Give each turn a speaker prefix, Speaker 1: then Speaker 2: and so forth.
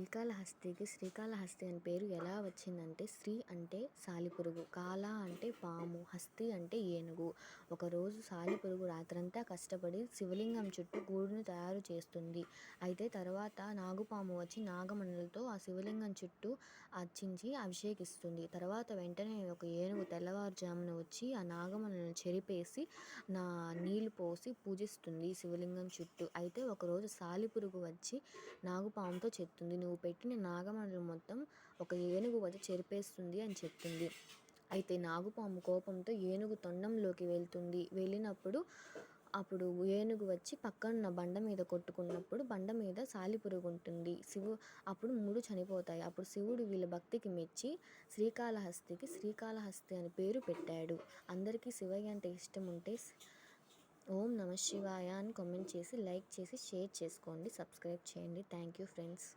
Speaker 1: శ్రీకాళహస్తికి శ్రీకాళహస్తి అని పేరు ఎలా వచ్చిందంటే, శ్రీ అంటే సాలిపురుగు, కాల అంటే పాము, హస్తి అంటే ఏనుగు. ఒకరోజు సాలిపురుగు రాత్రంతా కష్టపడి శివలింగం చుట్టూ గూడును తయారు చేస్తుంది. అయితే తర్వాత నాగుపాము వచ్చి నాగమణులతో ఆ శివలింగం చుట్టూ అర్చించి అభిషేకిస్తుంది. తర్వాత వెంటనే ఒక ఏనుగు తెల్లవారుజామున వచ్చి ఆ నాగమణులను చెరిపేసి నీళ్లు పోసి పూజిస్తుంది శివలింగం చుట్టూ. అయితే ఒకరోజు సాలిపురుగు వచ్చి నాగుపాముతో చెప్తుంది, నువ్వు పెట్టిన నాగమణులు మొత్తం ఒక ఏనుగు వచ్చి చెరిపేస్తుంది అని చెప్తుంది. అయితే నాగుపాము కోపంతో ఏనుగు తొండంలోకి వెళ్ళినప్పుడు అప్పుడు ఏనుగు వచ్చి పక్కనున్న బండ మీద కొట్టుకున్నప్పుడు బండ మీద సాలిపురుగు ఉంటుంది. అప్పుడు 3 చనిపోతాయి. అప్పుడు శివుడు వీళ్ళ భక్తికి మెచ్చి శ్రీకాళహస్తికి శ్రీకాళహస్తి అని పేరు పెట్టాడు. అందరికీ శివయ్య అంటే ఇష్టం ఉంటే ఓం నమ శివాయ అని కామెంట్ చేసి, లైక్ చేసి, షేర్ చేసుకోండి, సబ్స్క్రైబ్ చేయండి. Thank you friends.